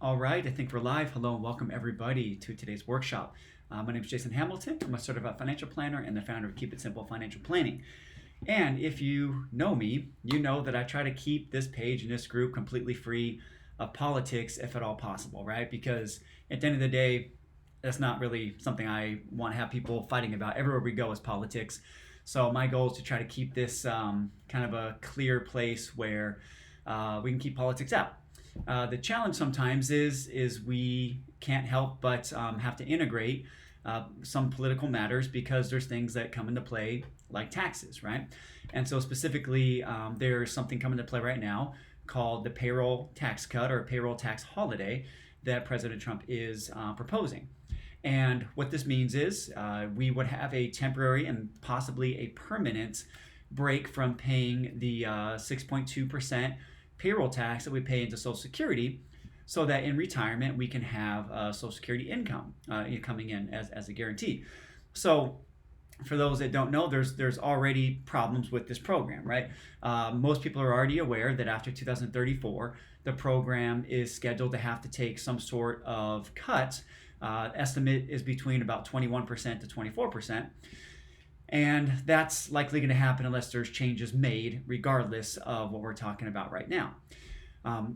All right, I think we're live. Hello and welcome everybody to today's workshop. My name is Jason Hamilton. I'm a certified financial planner and the founder of Keep It Simple Financial Planning. And if you know me, you know that I try to keep this page and this group completely free of politics if at all possible, right? Because at the end of the day, that's not really something I want to have people fighting about. Everywhere we go is politics. So my goal is to try to keep this kind of a clear place where we can keep politics out. The challenge sometimes is we can't help but have to integrate some political matters because there's things that come into play like taxes, right? And so specifically, there's something coming into play right now called the payroll tax cut or payroll tax holiday that President Trump is proposing. And what this means is we would have a temporary and possibly a permanent break from paying the 6.2% payroll tax that we pay into Social Security, so that in retirement we can have Social Security income coming in as a guarantee. So for those that don't know, there's already problems with this program, right? Most people are already aware that after 2034, the program is scheduled to have to take some sort of cut. Estimate is between about 21% to 24%. And that's likely going to happen unless there's changes made, regardless of what we're talking about right now.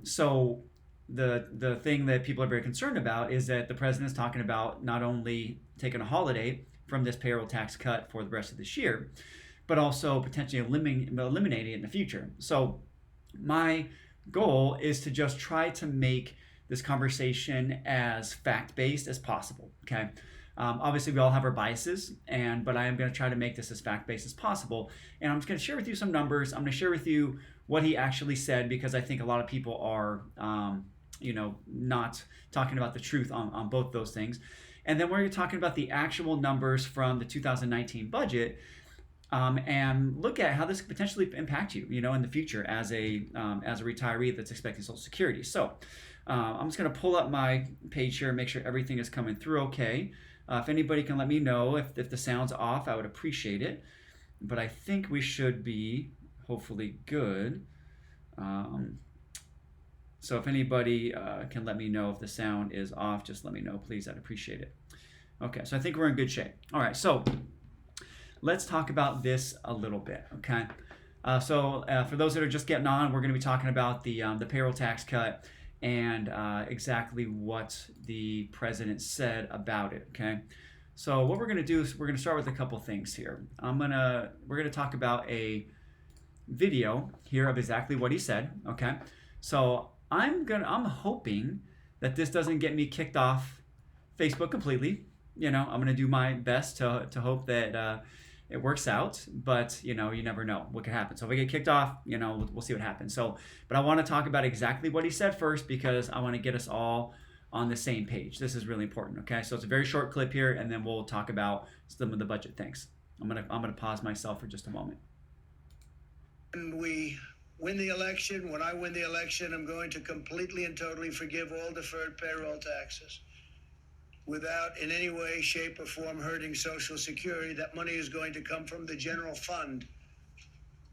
So the thing that people are very concerned about is that the president is talking about not only taking a holiday from this payroll tax cut for the rest of this year, but also potentially eliminating it in the future. So my goal is to just try to make this conversation as fact-based as possible, okay? Obviously, we all have our biases, but I am going to try to make this as fact-based as possible. And I'm just going to share with you some numbers. I'm going to share with you what he actually said, because I think a lot of people are, not talking about the truth on both those things. And then we're talking about the actual numbers from the 2019 budget, and look at how this could potentially impact you, in the future as a retiree that's expecting Social Security. So I'm just going to pull up my page here and make sure everything is coming through okay. If anybody can let me know if the sound's off, I would appreciate it. But I think we should be hopefully good. So if anybody can let me know if the sound is off, just let me know, please. I'd appreciate it. Okay, so I think we're in good shape. All right, so let's talk about this a little bit, okay? So for those that are just getting on, we're going to be talking about the payroll tax cut and exactly what the president said about it, okay? So what we're going to do is we're going to start with a couple things here. We're going to talk about a video here of exactly what he said, okay? So I'm hoping that this doesn't get me kicked off Facebook completely. I'm going to do my best to hope that it works out, but you never know what could happen. So if I get kicked off, we'll see what happens. So, but I want to talk about exactly what he said first, because I want to get us all on the same page. This is really important. Okay, so it's a very short clip here, and then we'll talk about some of the budget things. I'm gonna pause myself for just a moment. When we win the election, when I win the election, I'm going to completely and totally forgive all deferred payroll taxes, without in any way, shape, or form hurting Social Security. That money is going to come from the general fund.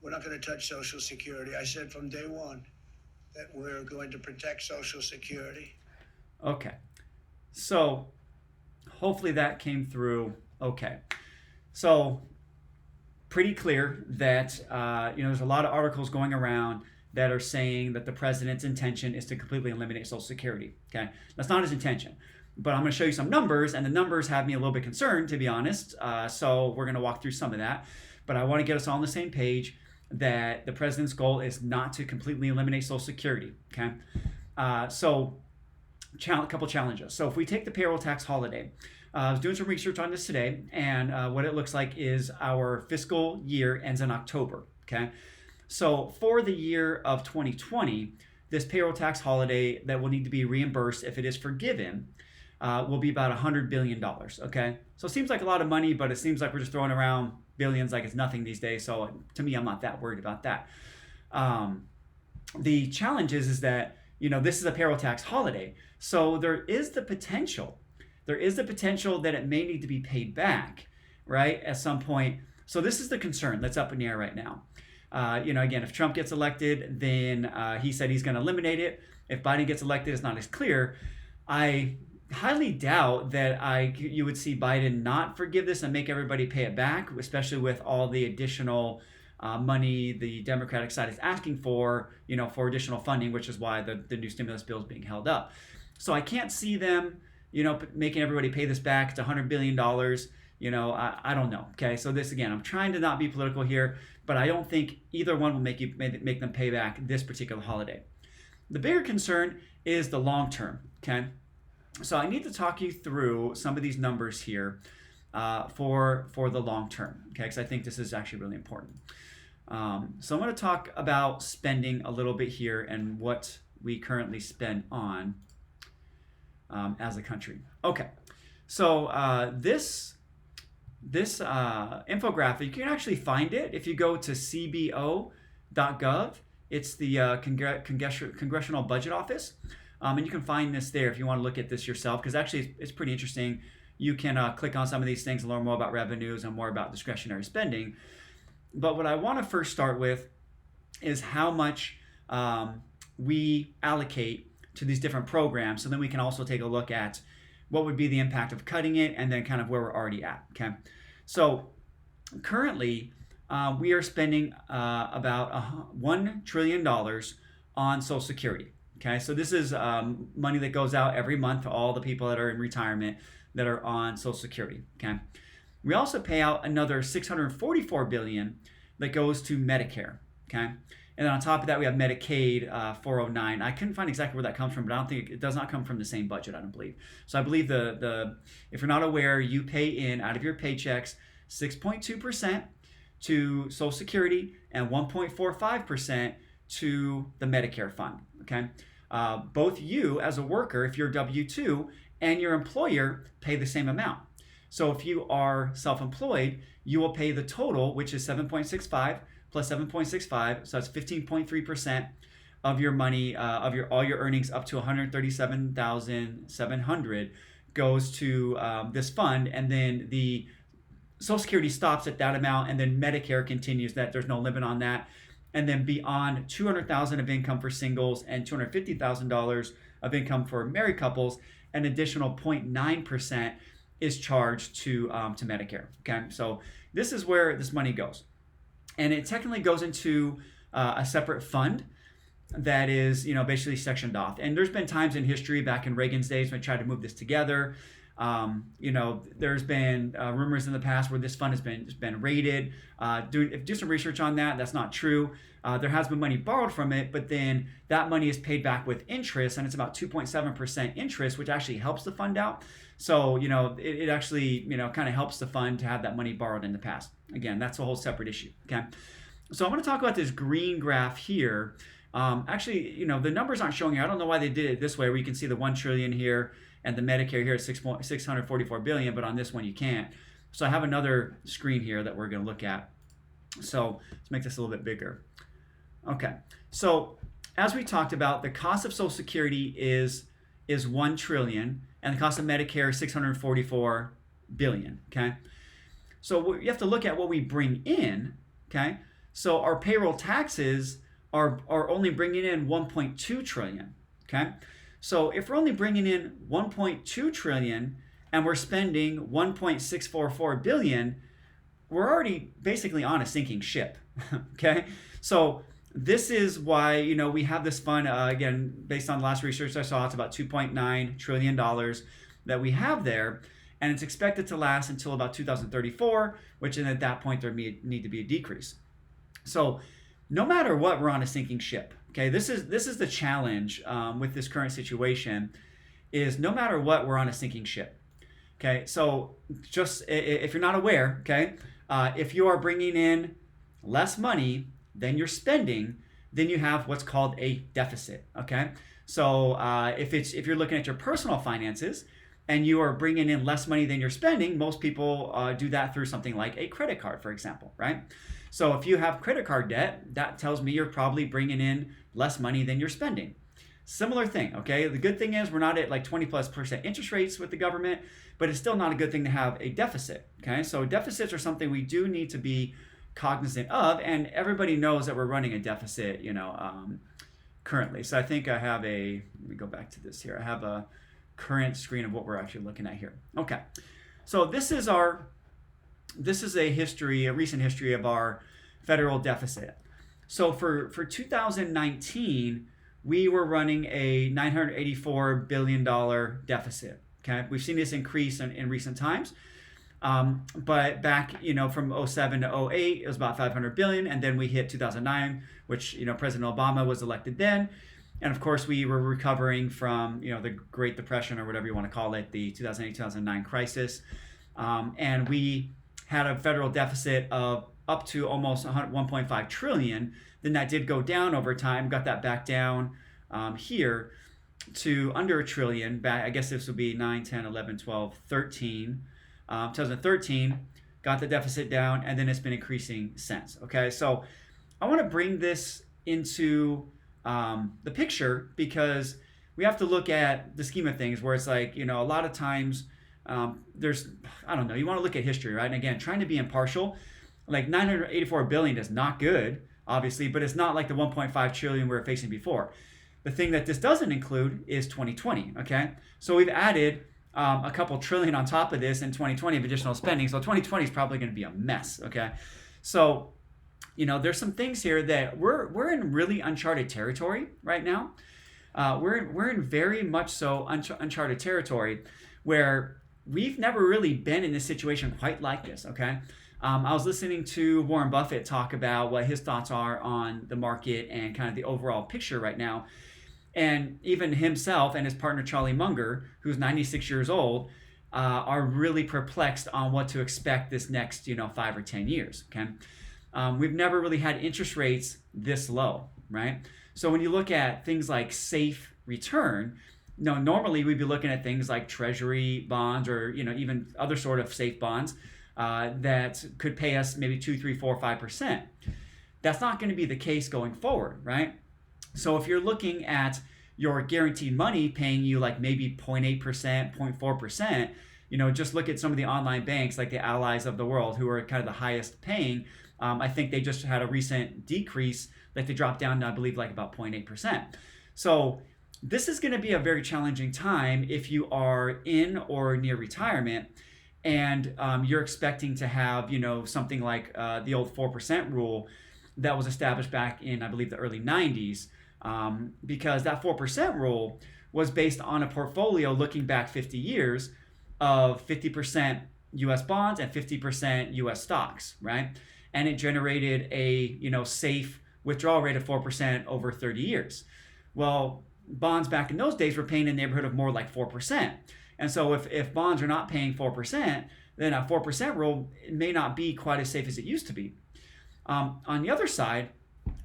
We're not going to touch Social Security. I said from day one that we're going to protect Social Security. Okay, so hopefully that came through okay. So pretty clear that there's a lot of articles going around that are saying that the president's intention is to completely eliminate Social Security. Okay, that's not his intention. But I'm going to show you some numbers, and the numbers have me a little bit concerned, to be honest. So we're going to walk through some of that. But I want to get us all on the same page that the president's goal is not to completely eliminate Social Security. Okay, so a couple challenges. So if we take the payroll tax holiday, I was doing some research on this today, and what it looks like is our fiscal year ends in October. Okay, so for the year of 2020, this payroll tax holiday that will need to be reimbursed if it is forgiven will be about $100 billion, okay? So it seems like a lot of money, but it seems like we're just throwing around billions like it's nothing these days. So to me, I'm not that worried about that. The challenge is that, this is a payroll tax holiday. So there is the potential that it may need to be paid back, right, at some point. So this is the concern that's up in the air right now. Again, if Trump gets elected, then he said he's going to eliminate it. If Biden gets elected, it's not as clear. I highly doubt that you would see Biden not forgive this and make everybody pay it back, especially with all the additional money the Democratic side is asking for, for additional funding, which is why the new stimulus bill is being held up. So I can't see them, making everybody pay this back. It's $100 billion. I don't know. Okay, so this again, I'm trying to not be political here, but I don't think either one will make them pay back this particular holiday. The bigger concern is the long term. Okay, so I need to talk you through some of these numbers here for the long term. Okay, because I think this is actually really important. So I'm going to talk about spending a little bit here and what we currently spend on as a country. Okay, so this infographic, you can actually find it if you go to cbo.gov. It's the Congressional Budget Office, and you can find this there if you want to look at this yourself, because actually it's pretty interesting. You can click on some of these things and learn more about revenues and more about discretionary spending. But what I want to first start with is how much we allocate to these different programs, so then we can also take a look at what would be the impact of cutting it and then kind of where we're already at. Okay, so currently we are spending about $1 trillion on Social Security. Okay, so this is money that goes out every month to all the people that are in retirement that are on Social Security. Okay, we also pay out another $644 billion that goes to Medicare. Okay, and then on top of that we have Medicaid 409. I couldn't find exactly where that comes from, but I don't think it does not come from the same budget. I don't believe. So I believe if you're not aware, you pay in out of your paychecks 6.2% to Social Security and 1.45% to the Medicare fund. Okay, both you as a worker, if you're W-2, and your employer pay the same amount. So if you are self-employed, you will pay the total, which is 7.65 plus 7.65, so that's 15.3% of your money, of all your earnings up to 137,700 goes to this fund, and then the Social Security stops at that amount, and then Medicare continues that. There's no limit on that. And then beyond $200,000 of income for singles and $250,000 of income for married couples, an additional 0.9% is charged to Medicare. Okay, so this is where this money goes, and it technically goes into a separate fund that is, basically sectioned off. And there's been times in history, back in Reagan's days, when I tried to move this together. There's been rumors in the past where this fund has been raided. Do some research on that. That's not true. There has been money borrowed from it, but then that money is paid back with interest, and it's about 2.7% interest, which actually helps the fund out. So, it actually, kind of helps the fund to have that money borrowed in the past. Again, that's a whole separate issue. Okay. So I'm going to talk about this green graph here. Actually, the numbers aren't showing here. I don't know why they did it this way, where you can see the 1 trillion here and the Medicare here at 644 billion, but on this one you can't. So I have another screen here that we're going to look at. So let's make this a little bit bigger. Okay. So as we talked about, the cost of Social Security is 1 trillion, and the cost of Medicare is 644 billion. Okay. So you have to look at what we bring in. Okay. So our payroll taxes are only bringing in 1.2 trillion. Okay. So if we're only bringing in 1.2 trillion and we're spending 1.644 billion, we're already basically on a sinking ship. Okay. So this is why, we have this fund, again, based on last research I saw, it's about $2.9 trillion that we have there. And it's expected to last until about 2034, which at that point there need to be a decrease. So no matter what, we're on a sinking ship. Okay, this is the challenge with this current situation, is no matter what, we're on a sinking ship. Okay, so just if you're not aware, okay, if you are bringing in less money than you're spending, then you have what's called a deficit. Okay, so if you're looking at your personal finances and you are bringing in less money than you're spending, most people do that through something like a credit card, for example, right? So if you have credit card debt, that tells me you're probably bringing in less money than you're spending. Similar thing, okay? The good thing is we're not at like 20+% interest rates with the government, but it's still not a good thing to have a deficit, okay? So deficits are something we do need to be cognizant of, and everybody knows that we're running a deficit, currently. So I think I have let me go back to this here. I have a current screen of what we're actually looking at here. Okay, so this is a recent history of our federal deficit. So for 2019, we were running a $984 billion deficit. Okay, we've seen this increase in recent times. But back, from 07 to 08, it was about 500 billion. And then we hit 2009, which, President Obama was elected then. And of course, we were recovering from, the Great Depression, or whatever you want to call it, the 2008-2009 crisis. And we had a federal deficit of up to almost 1.5 trillion. Then that did go down over time, got that back down here to under a trillion. Back, I guess this would be 9, 10, 11, 12, 13. 2013, got the deficit down, and then it's been increasing since. Okay, so I want to bring this into the picture, because we have to look at the scheme of things, where it's like, a lot of times there's, I don't know, you want to look at history, right? And again, trying to be impartial, like 984 billion is not good, obviously, but it's not like the 1.5 trillion we were facing before. The thing that this doesn't include is 2020, okay? So we've added a couple trillion on top of this in 2020 of additional spending. So 2020 is probably going to be a mess, okay? So, there's some things here that we're in really uncharted territory right now. We're in very much so uncharted territory, where we've never really been in this situation quite like this, okay? I was listening to Warren Buffett talk about what his thoughts are on the market and kind of the overall picture right now. And even himself and his partner, Charlie Munger, who's 96 years old, are really perplexed on what to expect this next, 5 or 10 years, okay? We've never really had interest rates this low, right? So when you look at things like safe return, normally we'd be looking at things like treasury bonds, or, even other sort of safe bonds that could pay us maybe 2, 3, 4, 5%. That's not going to be the case going forward, right? So if you're looking at your guaranteed money paying you like maybe 0.8%, 0.4%, just look at some of the online banks like the Allies of the world, who are kind of the highest paying. I think they just had a recent decrease that they dropped down to, I believe, like about 0.8%. So this is going to be a very challenging time if you are in or near retirement, and you're expecting to have, something like the old 4% rule that was established back in, I believe, the early 90s. Because that 4% rule was based on a portfolio looking back 50 years of 50% US bonds and 50% US stocks, right? And it generated a, safe withdrawal rate of 4% over 30 years. Well, bonds back in those days were paying in the neighborhood of more like 4%. And so if bonds are not paying 4%, then a 4% rule may not be quite as safe as it used to be. On the other side,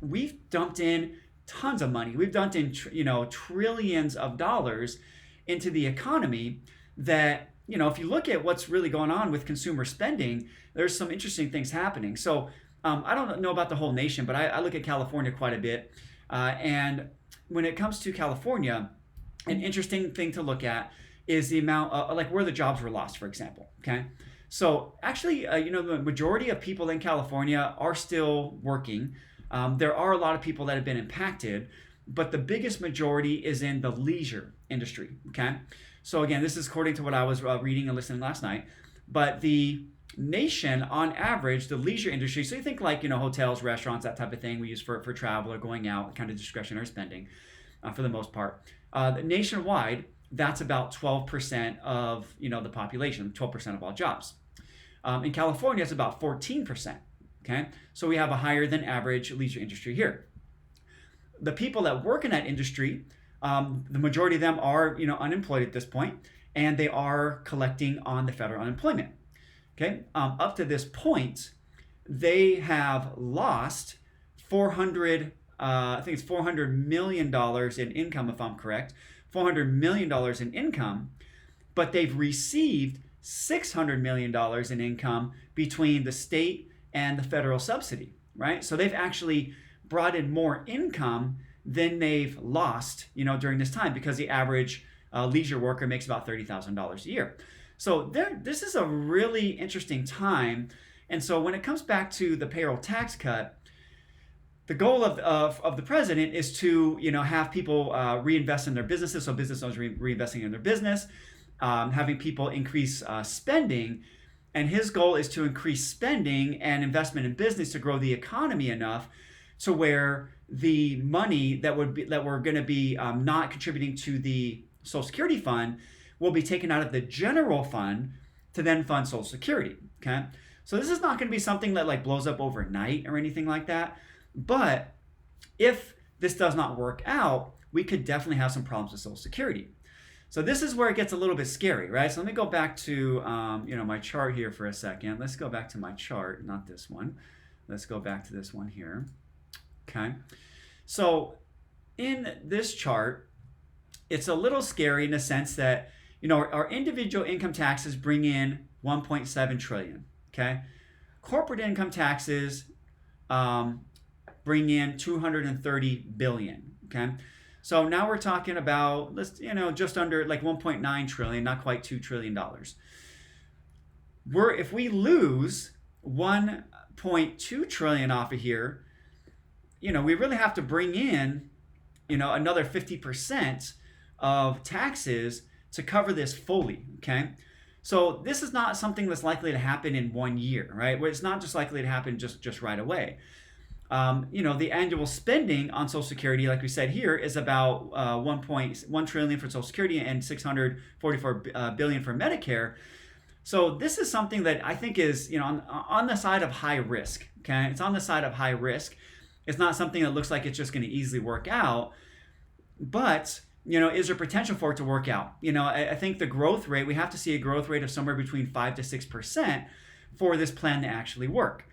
we've dumped in tons of money. We've dumped in, trillions of dollars into the economy that, if you look at what's really going on with consumer spending, there's some interesting things happening. So I don't know about the whole nation, but I look at California quite a bit. And when it comes to California, an interesting thing to look at is the amount of, like, where the jobs were lost, for example, okay? So actually, the majority of people in California are still working. There are a lot of people that have been impacted, but the biggest majority is in the leisure industry, okay? So again, this is according to what I was reading and listening last night, but the nation, on average, the leisure industry, so you think like, hotels, restaurants, that type of thing we use for travel or going out, kind of discretionary spending for the most part. Nationwide, that's about 12% of, the population, 12% of all jobs. In California, it's about 14%. Okay, so we have a higher than average leisure industry here. The people that work in that industry, the majority of them are, unemployed at this point, and they are collecting on the federal unemployment. Okay, up to this point, they have lost I think it's $400 million in income, if I'm correct, $400 million in income, but they've received $600 million in income between the state and the federal subsidy, right? So they've actually brought in more income than they've lost, during this time, because the average leisure worker makes about $30,000 a year. So this is a really interesting time, And so when it comes back to the payroll tax cut, the goal of the president is to have people reinvest in their businesses, so business owners reinvesting in their business, having people increase spending, and his goal is to increase spending and investment in business to grow the economy enough to where the money that we're going to be not contributing to the Social Security fund will be taken out of the general fund to then fund Social Security. Okay, so this is not going to be something that like blows up overnight or anything like that. But if this does not work out, we could definitely have some problems with Social Security. So this is where it gets a little bit scary, right? So let me go back to my chart here for a second. Let's go back to my chart, not this one. Let's go back to this one here. Okay. So in this chart, it's a little scary in the sense that our individual income taxes bring in 1.7 trillion. Okay. Corporate income taxes bring in 230 billion. Okay. So now we're talking about just under like 1.9 trillion, not quite $2 trillion. If we lose 1.2 trillion off of here, we really have to bring in another 50% of taxes to cover this fully. Okay. So this is not something that's likely to happen in 1 year, right? It's not just likely to happen just right away. The annual spending on Social Security, like we said here, is about 1.1 trillion for Social Security and 644 billion for Medicare. So this is something that I think is, on the side of high risk. Okay, it's on the side of high risk. It's not something that looks like it's just going to easily work out. But is there potential for it to work out? I think the growth rate, we have to see a growth rate of somewhere between 5 to 6% for this plan to actually work.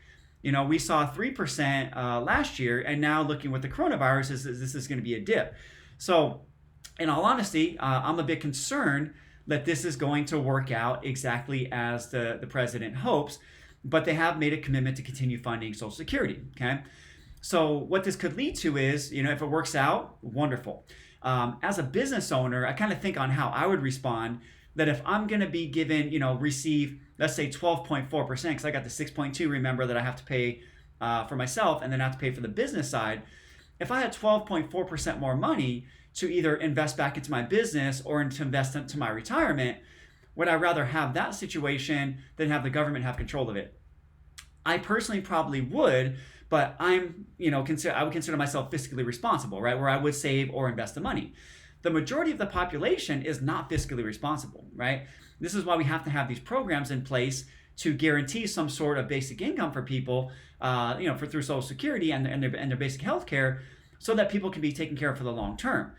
We saw 3% last year, and now looking with the coronavirus, this is going to be a dip. So, in all honesty, I'm a bit concerned that this is going to work out exactly as the president hopes, but they have made a commitment to continue funding Social Security. Okay, so what this could lead to is, if it works out, wonderful. As a business owner, I kind of think on how I would respond. That if I'm going to be given, receive, let's say 12.4%, because I got the 6.2, remember, that I have to pay for myself and then I have to pay for the business side. If I had 12.4% more money to either invest back into my business or to invest into my retirement, would I rather have that situation than have the government have control of it? I personally probably would, but I would consider myself fiscally responsible, right? Where I would save or invest the money. The majority of the population is not fiscally responsible, right? This is why we have to have these programs in place to guarantee some sort of basic income for people, through Social Security and their basic health care, so that people can be taken care of for the long term.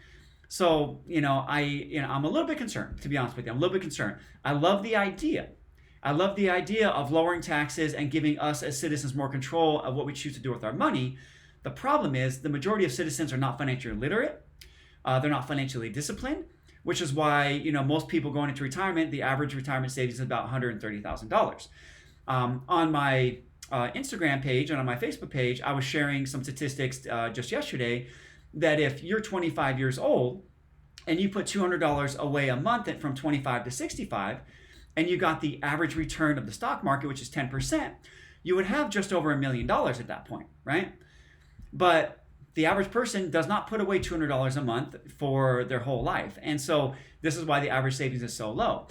So, I'm a little bit concerned, to be honest with you. I'm a little bit concerned. I love the idea. Of lowering taxes and giving us as citizens more control of what we choose to do with our money. The problem is the majority of citizens are not financially literate. They're not financially disciplined, which is why most people going into retirement, the average retirement savings is about $130,000. On my Instagram page and on my Facebook page, I was sharing some statistics just yesterday that if you're 25 years old and you put $200 away a month from 25 to 65, and you got the average return of the stock market, which is 10%, you would have just over $1 million at that point, right? But the average person does not put away $200 a month for their whole life. And so this is why the average savings is so low.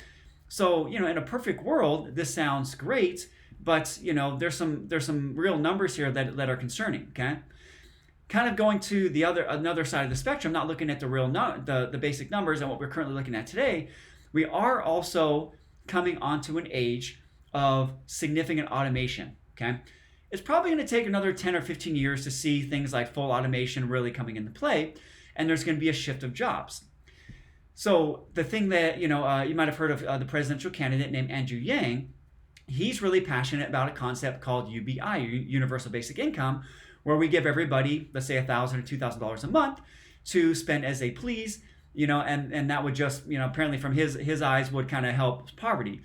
So, in a perfect world, this sounds great, but there's some real numbers here that are concerning, okay? Kind of going to another side of the spectrum, not looking at the basic numbers and what we're currently looking at today, we are also coming onto an age of significant automation, okay? It's probably going to take another 10 or 15 years to see things like full automation really coming into play, and there's going to be a shift of jobs. So the thing that, you might have heard of the presidential candidate named Andrew Yang, he's really passionate about a concept called UBI, Universal Basic Income, where we give everybody, let's say $1,000 or $2,000 a month to spend as they please, and that would just, apparently from his eyes would kind of help poverty.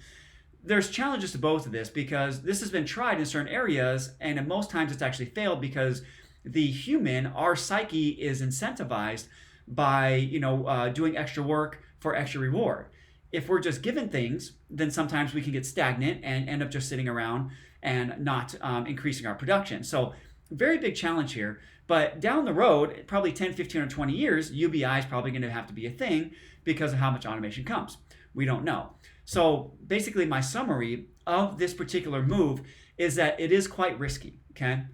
There's challenges to both of this because this has been tried in certain areas, and in most times it's actually failed because our psyche is incentivized by doing extra work for extra reward. If we're just given things, then sometimes we can get stagnant and end up just sitting around and not increasing our production. So very big challenge here. But down the road, probably 10, 15, or 20 years, UBI is probably going to have to be a thing because of how much automation comes. We don't know. So basically my summary of this particular move is that it is quite risky, okay?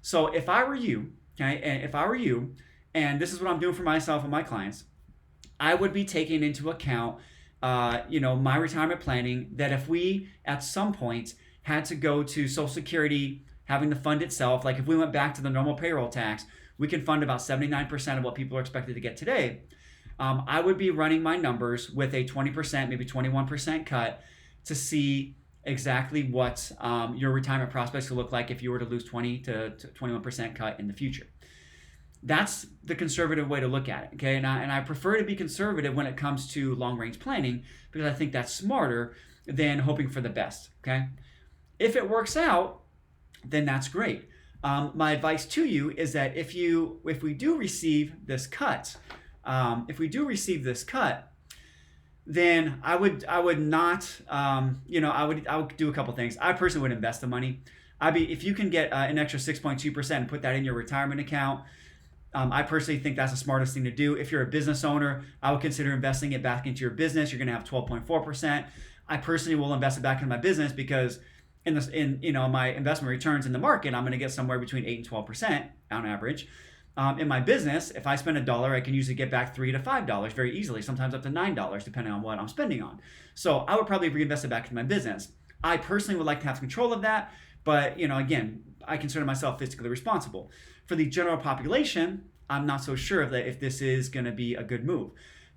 So if I were you, okay, and this is what I'm doing for myself and my clients, I would be taking into account, my retirement planning, that if we at some point had to go to Social Security having to fund itself, like if we went back to the normal payroll tax, we can fund about 79% of what people are expected to get today. I would be running my numbers with a 20%, maybe 21% cut to see exactly what your retirement prospects will look like if you were to lose 20 to 21% cut in the future. That's the conservative way to look at it, okay? And I prefer to be conservative when it comes to long-range planning because I think that's smarter than hoping for the best, okay? If it works out, then that's great. My advice to you is that if we do receive this cut, then I would not, I would do a couple things. I personally would invest the money. If you can get an extra 6.2% and put that in your retirement account, I personally think that's the smartest thing to do. If you're a business owner, I would consider investing it back into your business. You're going to have 12.4%. I personally will invest it back into my business because in my investment returns in the market, I'm going to get somewhere between 8 and 12% on average. In my business, if I spend $1, I can usually get back $3 to $5 very easily, sometimes up to $9, depending on what I'm spending on. So I would probably reinvest it back into my business. I personally would like to have control of that, but again, I consider myself fiscally responsible. For the general population, I'm not so sure if this is going to be a good move.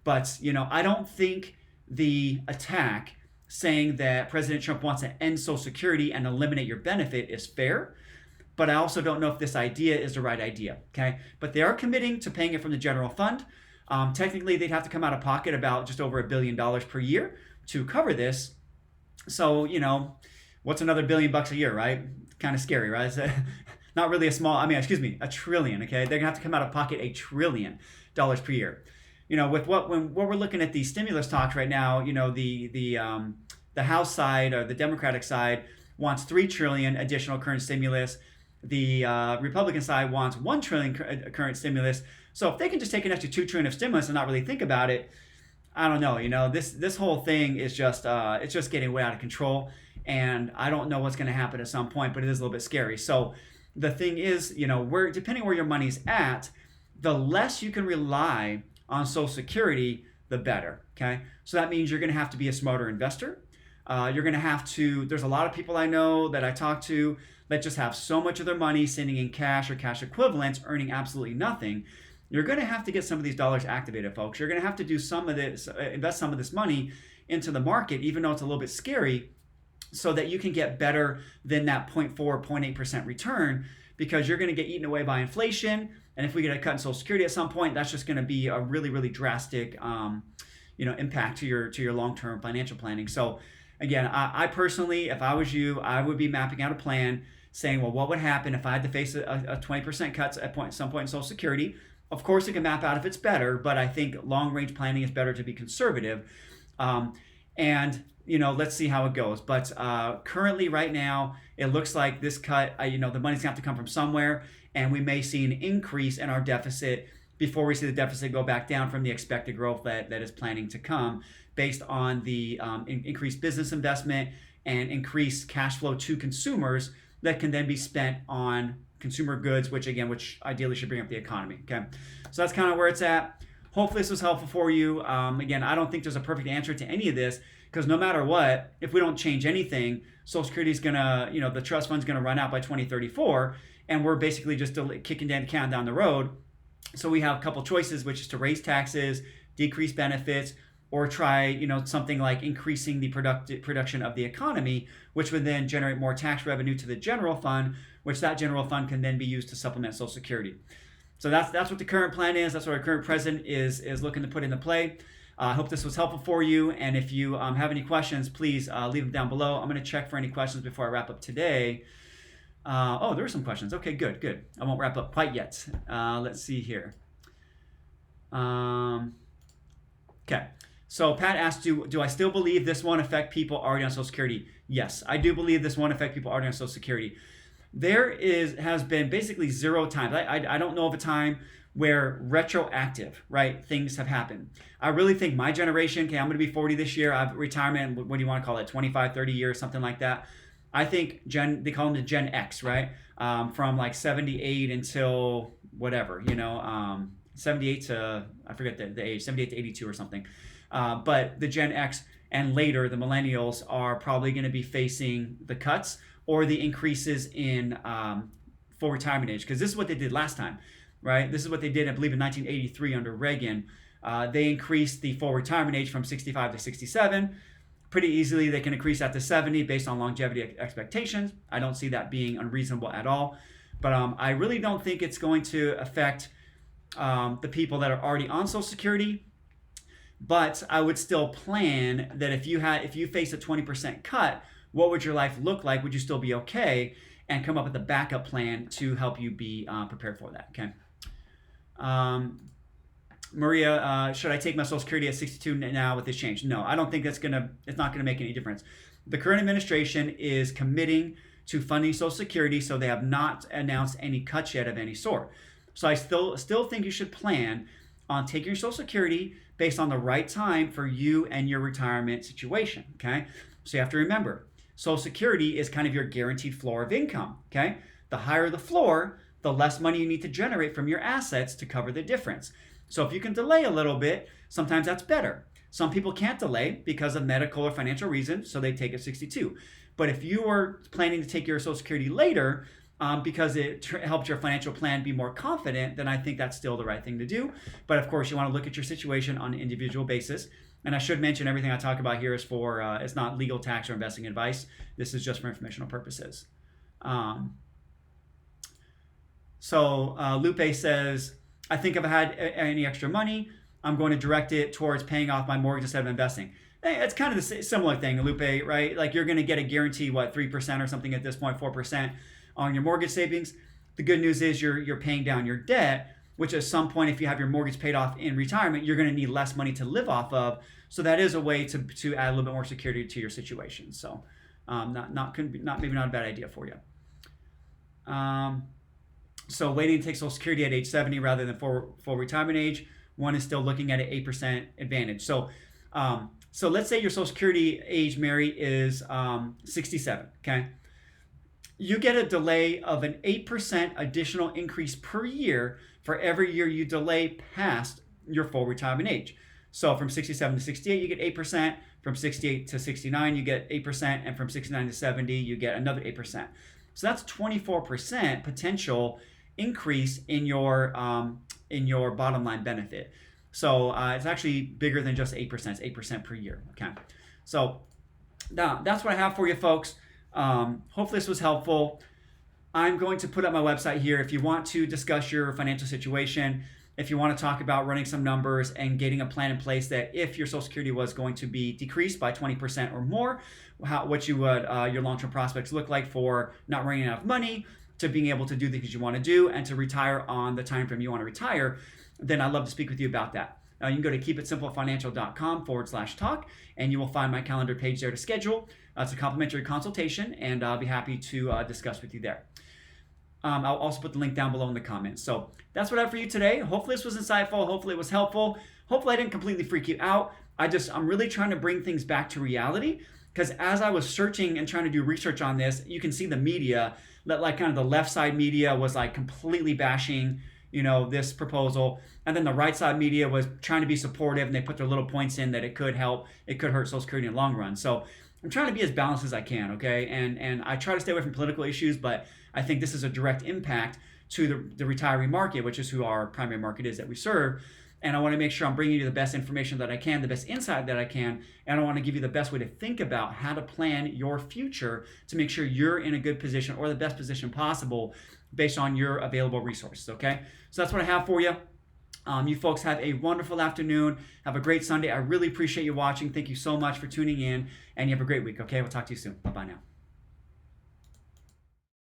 But I don't think the attack saying that President Trump wants to end Social Security and eliminate your benefit is fair. But I also don't know if this idea is the right idea, okay? But they are committing to paying it from the general fund. Technically, they'd have to come out of pocket about just over $1 billion per year to cover this. So, what's another $1 billion a year, right? Kind of scary, right? It's not really a trillion, okay? They're gonna have to come out of pocket $1 trillion per year. With when we're looking at these stimulus talks right now, the House side or the Democratic side wants $3 trillion additional current stimulus. The Republican side wants $1 trillion current stimulus. So if they can just take an extra $2 trillion of stimulus and not really think about it, I don't know. This whole thing is just it's just getting way out of control, and I don't know what's going to happen at some point, but it is a little bit scary. So the thing is, depending where your money's at, the less you can rely on Social Security, the better. Okay, so that means you're going to have to be a smarter investor. You're going to have to. There's a lot of people I know that I talk to that just have so much of their money sitting in cash or cash equivalents, earning absolutely nothing. You're going to have to get some of these dollars activated, folks. You're going to have to do some of this, invest some of this money into the market, even though it's a little bit scary, so that you can get better than that 0.4, 0.8% return, because you're going to get eaten away by inflation. And if we get a cut in Social Security at some point, that's just going to be a really, really drastic, impact to your long-term financial planning. So again, I personally, if I was you, I would be mapping out a plan saying, well, what would happen if I had to face a 20% cuts at some point in Social Security? Of course, it can map out if it's better, but I think long-range planning is better to be conservative. Let's see how it goes. But currently, right now, it looks like this cut, the money's going to have to come from somewhere, and we may see an increase in our deficit before we see the deficit go back down from the expected growth that is planning to come based on the increased business investment and increased cash flow to consumers that can then be spent on consumer goods, which ideally should bring up the economy. Okay, so that's kind of where it's at. Hopefully this was helpful for you. Again, I don't think there's a perfect answer to any of this, because no matter what, if we don't change anything, Social Security is gonna, the trust fund's gonna run out by 2034, and we're basically just kicking down the can down the road. So we have a couple choices, which is to raise taxes, decrease benefits, or try, something like increasing the production of the economy, which would then generate more tax revenue to the general fund, which that general fund can then be used to supplement Social Security. So that's what the current plan is. That's what our current president is looking to put into play. I hope this was helpful for you. And if you have any questions, please leave them down below. I'm going to check for any questions before I wrap up today. There are some questions. Okay, good. I won't wrap up quite yet. Let's see here. Okay. So Pat asked, do I still believe this won't affect people already on Social Security? Yes, I do believe this won't affect people already on Social Security. There has been basically zero times. I don't know of a time where retroactive, right, things have happened. I really think my generation, okay, I'm going to be 40 this year. I have retirement, what do you want to call it, 25, 30 years, something like that. I think they call them the Gen X, right? From like 78 until whatever, 78 to, I forget the age, 78 to 82 or something. But the Gen X and later, the millennials are probably going to be facing the cuts or the increases in full retirement age, because this is what they did last time, right? This is what they did, I believe, in 1983 under Reagan. They increased the full retirement age from 65 to 67. Pretty easily, they can increase that to 70 based on longevity expectations. I don't see that being unreasonable at all. But I really don't think it's going to affect the people that are already on Social Security. But I would still plan that if you face a 20% cut, what would your life look like? Would you still be okay? And come up with a backup plan to help you be prepared for that. Okay. Maria, should I take my Social Security at 62 now with this change? No, I don't think it's not gonna make any difference. The current administration is committing to funding Social Security, so they have not announced any cuts yet of any sort. So I still think you should plan on taking your Social Security based on the right time for you and your retirement situation. Okay, so you have to remember, Social Security is kind of your guaranteed floor of income. Okay, the higher the floor, the less money you need to generate from your assets to cover the difference. So if you can delay a little bit, sometimes that's better. Some people can't delay because of medical or financial reasons, so they take a 62. But if you are planning to take your Social Security later because it helps your financial plan be more confident, then I think that's still the right thing to do. But of course, you want to look at your situation on an individual basis. And I should mention, everything I talk about here is for, it's not legal, tax, or investing advice. This is just for informational purposes. Lupe says, I think if I had any extra money, I'm going to direct it towards paying off my mortgage instead of investing. It's kind of the similar thing, Lupe, right? Like you're going to get a guarantee, 3% or something at this point, 4% on your mortgage savings. The good news is you're paying down your debt, which at some point, if you have your mortgage paid off in retirement, you're going to need less money to live off of. So that is a way to add a little bit more security to your situation. So maybe not a bad idea for you. So waiting to take Social Security at age 70 rather than full retirement age, one is still looking at an 8% advantage. So let's say your Social Security age, Mary, is 67, okay? You get a delay of an 8% additional increase per year for every year you delay past your full retirement age. So from 67 to 68, you get 8%. From 68 to 69, you get 8%. And from 69 to 70, you get another 8%. So that's 24% potential increase in your bottom line benefit. So it's actually bigger than just 8%. It's 8% per year. Okay. So now that's what I have for you, folks. Hopefully this was helpful. I'm going to put up my website here if you want to discuss your financial situation, if you want to talk about running some numbers and getting a plan in place that if your Social Security was going to be decreased by 20% or more, what you would your long-term prospects look like for not running enough money to being able to do the things you want to do and to retire on the time frame you want to retire, then I'd love to speak with you about that. You can go to keepitsimplefinancial.com/talk, and you will find my calendar page there to schedule. It's a complimentary consultation, and I'll be happy to discuss with you there. I'll also put the link down below in the comments. So that's what I have for you today. Hopefully this was insightful. Hopefully it was helpful. Hopefully I didn't completely freak you out. I'm really trying to bring things back to reality, because as I was searching and trying to do research on this, you can see the media, like kind of the left side media was like completely bashing this proposal, and then the right side media was trying to be supportive, and they put their little points in that it could hurt Social Security in the long run. So I'm trying to be as balanced as I can, okay? And I try to stay away from political issues, but I think this is a direct impact to the retiree market, which is who our primary market is that we serve. And I want to make sure I'm bringing you the best information that I can, the best insight that I can, and I want to give you the best way to think about how to plan your future to make sure you're in a good position or the best position possible based on your available resources, okay? So that's what I have for you. You folks have a wonderful afternoon. Have a great Sunday. I really appreciate you watching. Thank you so much for tuning in, and you have a great week, okay? We'll talk to you soon. Bye-bye now.